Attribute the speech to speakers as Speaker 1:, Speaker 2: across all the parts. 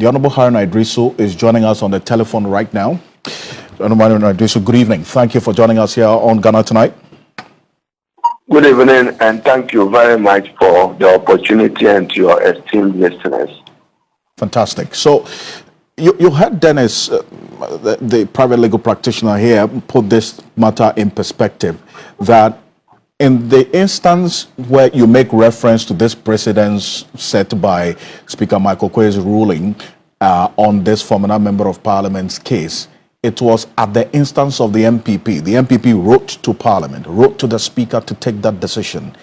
Speaker 1: The Honorable Haruna Idrisu is joining us on the telephone right now. Honorable Haruna Idrisu, good evening. Thank you for joining us here on Ghana Tonight.
Speaker 2: Good evening, and thank you very much for the opportunity and to your esteemed listeners.
Speaker 1: Fantastic. So, you heard Dennis, the private legal practitioner here, put this matter in perspective, that in the instance where you make reference to this precedence set by Speaker Michael Kwesi's ruling on this former member of parliament's case, it was at the instance of the NPP. The NPP wrote to Parliament, wrote to the Speaker to take that decision.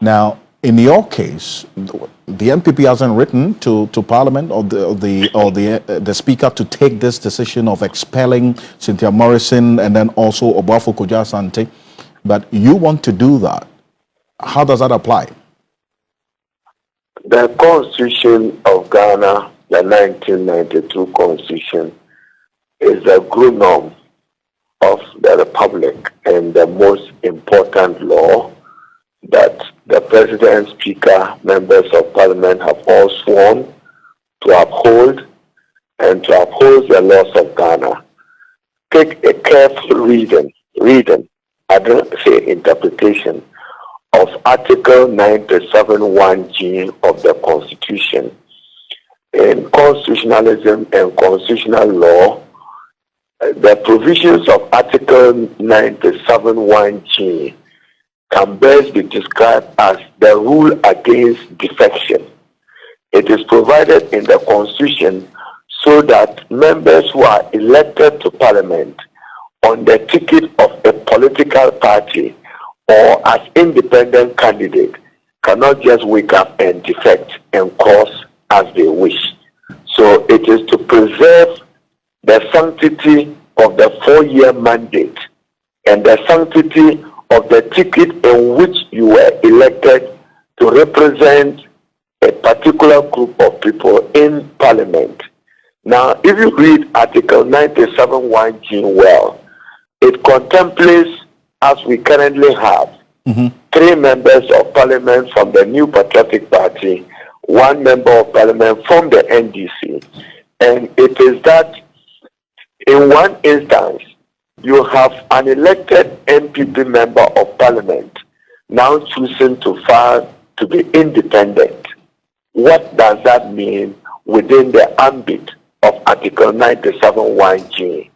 Speaker 1: Now, in your case, the NPP hasn't written to Parliament or the Speaker to take this decision of expelling Cynthia Morrison and then also Obuafo Kojo Asante, but you want to do that. How does that apply?
Speaker 2: The Constitution of Ghana, the 1992 Constitution, is the ground of the Republic and the most important law that the President, Speaker, members of Parliament have all sworn to uphold and to uphold the laws of Ghana. Take a careful reading, I don't say interpretation, of Article 97(1)(g) of the Constitution. In constitutionalism and constitutional law, the provisions of Article 97(1)(g) can best be described as the rule against defection. It is provided in the Constitution so that members who are elected to Parliament on the ticket of a political party or as independent candidate cannot just wake up and defect and cause as they wish. So it is to preserve the sanctity of the 4-year mandate and the sanctity of the ticket in which you were elected to represent a particular group of people in Parliament. Now, if you read Article 97(1)(g) well, it contemplates, as we currently have, 3 members of Parliament from the New Patriotic Party, 1 member of Parliament from the NDC, and it is that in one instance, you have an elected NPP member of Parliament now choosing to file to be independent. What does that mean within the ambit of Article 97(1)(g)?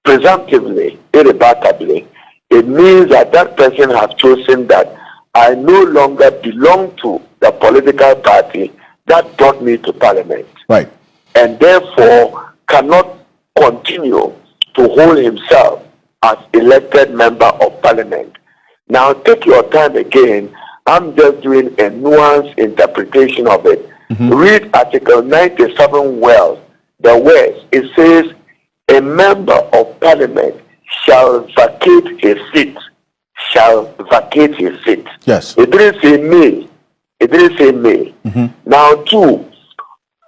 Speaker 2: Presumptively, irrebutably, it means that that person has chosen that I no longer belong to the political party that brought me to Parliament.
Speaker 1: Right.
Speaker 2: And therefore cannot continue to hold himself as elected member of Parliament. Now take your time again. I'm just doing a nuanced interpretation of it. Read Article 97 well. The words, it says, a member of Parliament shall vacate his seat. Shall vacate his seat.
Speaker 1: Yes.
Speaker 2: It didn't say may. It didn't say may. Now 2,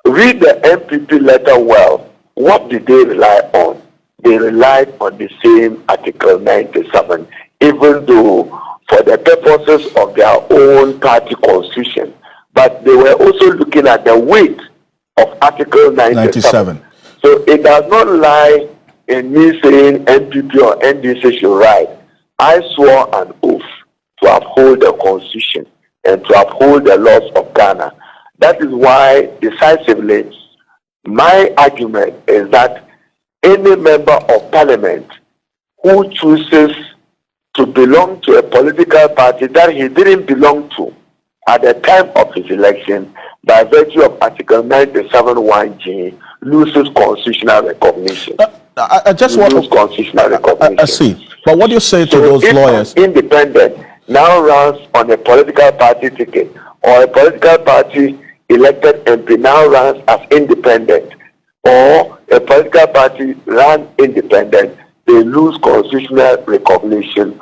Speaker 2: read the NPP letter well. What did they rely on? They relied on the same Article 97, even though for the purposes of their own party constitution. But they were also looking at the weight of Article 97. So it does not lie in me saying NPP or NDC should write. I swore an oath to uphold the Constitution and to uphold the laws of Ghana. That is why, decisively, my argument is that any member of Parliament who chooses to belong to a political party that he didn't belong to at the time of his election, by virtue of Article 97(1)(g), loses constitutional recognition.
Speaker 1: I just want to
Speaker 2: constitutional recognition.
Speaker 1: I see. But what do you say to those lawyers?
Speaker 2: Independent now runs on a political party ticket, or a political party elected MP now runs as independent, or a political party ran independent, they lose constitutional recognition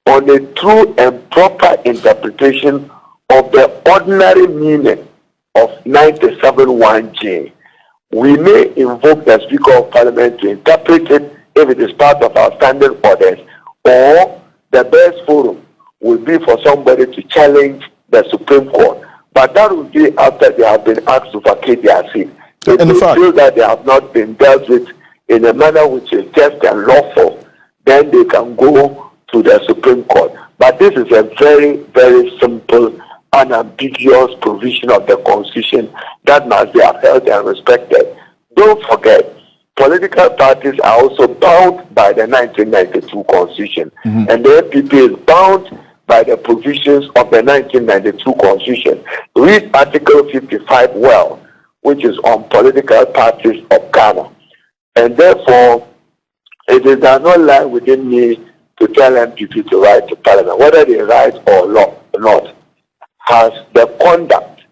Speaker 2: on a true and proper interpretation of the ordinary meaning of 97(1)(g). We may invoke the Speaker of Parliament to interpret it if it is part of our standing orders, or the best forum will be for somebody to challenge the Supreme Court. But that will be after they have been asked to vacate their seat. If they feel that they have not been dealt with in a manner which is just and lawful, then they can go to the Supreme Court. But this is a very, very simple, unambiguous provision of the Constitution that must be upheld and respected. Don't forget, political parties are also bound by the 1992 Constitution, and the NPP is bound by the provisions of the 1992 Constitution. Read Article 55 well, which is on political parties of Ghana. And therefore, it does not lie within me to tell NPP to write to Parliament. Whether they write or not, has the conduct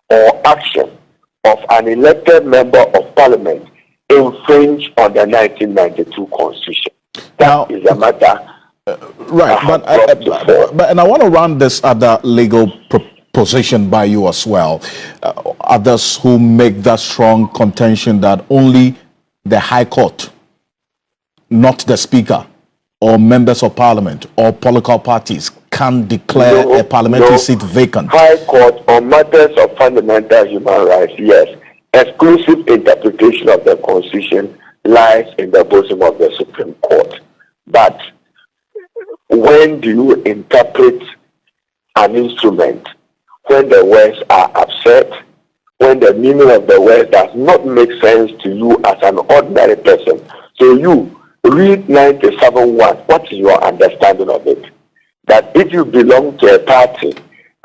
Speaker 2: or action of an elected member of Parliament infringed on the 1992 Constitution? That is a matter.
Speaker 1: Right, but and I want to run this other legal position by you as well. Others who make that strong contention that only the High Court, not the Speaker or members of Parliament or political parties, can declare a parliamentary seat vacant.
Speaker 2: High Court on matters of fundamental human rights, yes. Exclusive interpretation of the Constitution lies in the bosom of the Supreme Court. But when do you interpret an instrument when the words are absurd, when the meaning of the words does not make sense to you as an ordinary person? So you read 97.1. What is your understanding of it? That if you belong to a party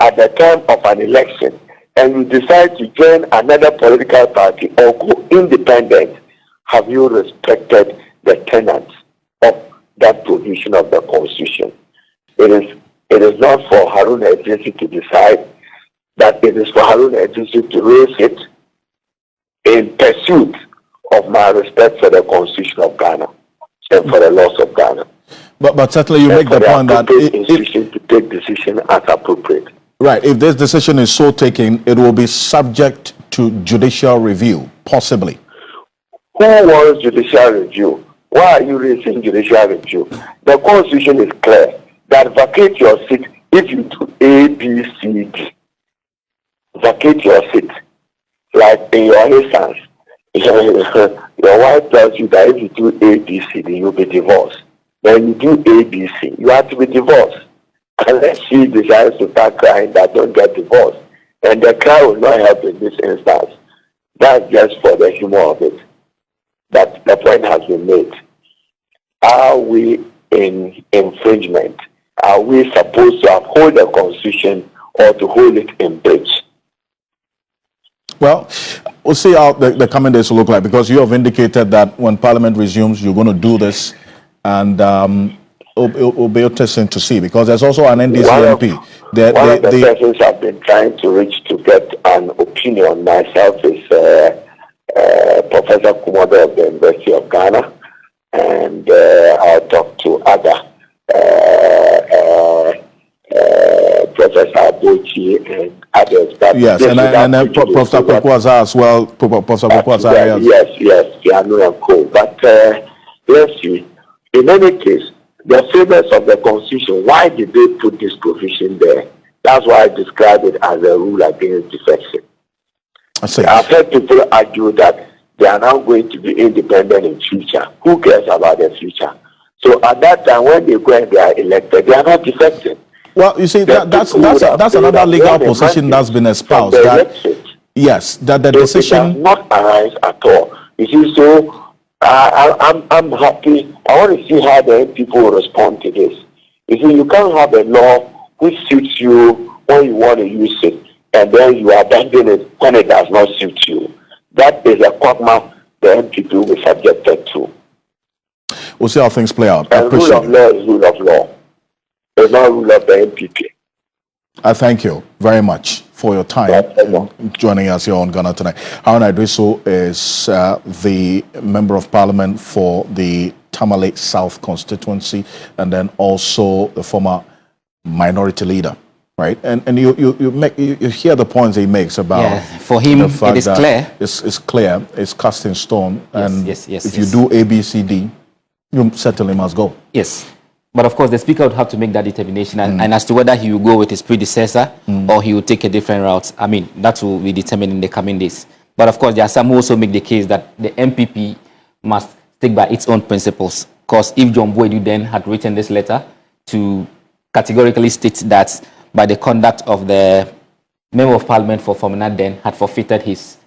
Speaker 2: at the time of an election and you decide to join another political party or go independent, have you respected the tenets of that provision of the Constitution? It is not for Haruna Idrisi to decide, that it is for Haruna Idrisi to raise it in pursuit of my respect for the Constitution of Ghana and for the laws of Ghana.
Speaker 1: But certainly you make the point that
Speaker 2: institution to take decision as appropriate.
Speaker 1: Right. If this decision is so taken, it will be subject to judicial review, possibly.
Speaker 2: Who wants judicial review? Why are you raising judicial review? The Constitution is clear that vacate your seat if you do A, B, C, D. Vacate your seat. Like in your instance, your wife tells you that if you do A, B, C, D, you'll be divorced. When you do A, B, C, you have to be divorced. Unless she decides to start crying that don't get divorced. And the cry will not help in this instance. That's just for the humor of it. That the point has been made. Are we in infringement? Are we supposed to uphold the Constitution or to hold it in breach?
Speaker 1: Well, we'll see how the coming days will look like, because you have indicated that when Parliament resumes, you're going to do this, and it'll be interesting to see, because there's also an NDC MP.
Speaker 2: One of the persons I've been trying to reach to get an opinion myself is Professor Kumodo of the University of Ghana, and I'll talk to other Professor Abochi and others. But
Speaker 1: yes, and Professor Kwekwaza as well. Professor Kwekwaza.
Speaker 2: Yes, Piano and Co. But let's see. In any case, the framers of the Constitution, why did they put this provision there? That's why I describe it as a rule against defection. I've heard people argue that they are now going to be independent in future. Who cares about the future? So at that time, when they go and they are elected, they are not defecting.
Speaker 1: Well, you see, that's another legal position that's been espoused. Yes, that the decision
Speaker 2: does not arise at all. You see, so I'm happy. I want to see how the people will respond to this. You see, you can't have a law which suits you when you want to use it, and then you abandon it when it does not suit you. That is a quagmire the NPP will be subjected to.
Speaker 1: We'll see how things play out.
Speaker 2: And rule of law is rule of law. It's not rule of the NPP.
Speaker 1: I thank you very much for your time joining us here on Ghana Tonight. Haruna Idrisu is the Member of Parliament for the Tamale South constituency, and then also the former minority leader, right? And you hear the points he makes about
Speaker 3: for him it is clear.
Speaker 1: It's clear. It's cast in stone. And
Speaker 3: yes,
Speaker 1: if you do A, B, C, D, you certainly must go.
Speaker 3: Yes. But of course, the Speaker would have to make that determination, and as to whether he will go with his predecessor or he will take a different route, I mean, that will be determined in the coming days. But of course, there are some who also make the case that the NPP must stick by its own principles. Because if John Boydu then had written this letter to categorically state that by the conduct of the Member of Parliament for Fomena then had forfeited his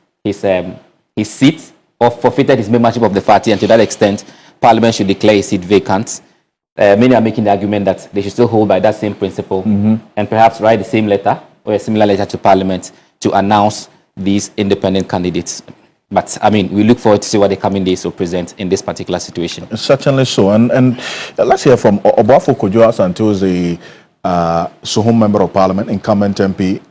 Speaker 3: seat or forfeited his membership of the party, and to that extent, Parliament should declare his seat vacant. Many are making the argument that they should still hold by that same principle and perhaps write the same letter or a similar letter to Parliament to announce these independent candidates. But, I mean, we look forward to see what the coming days will present in this particular situation.
Speaker 1: Certainly so. And let's hear from Obafo Kojo Asanto, the Suhum Member of Parliament, incumbent MP,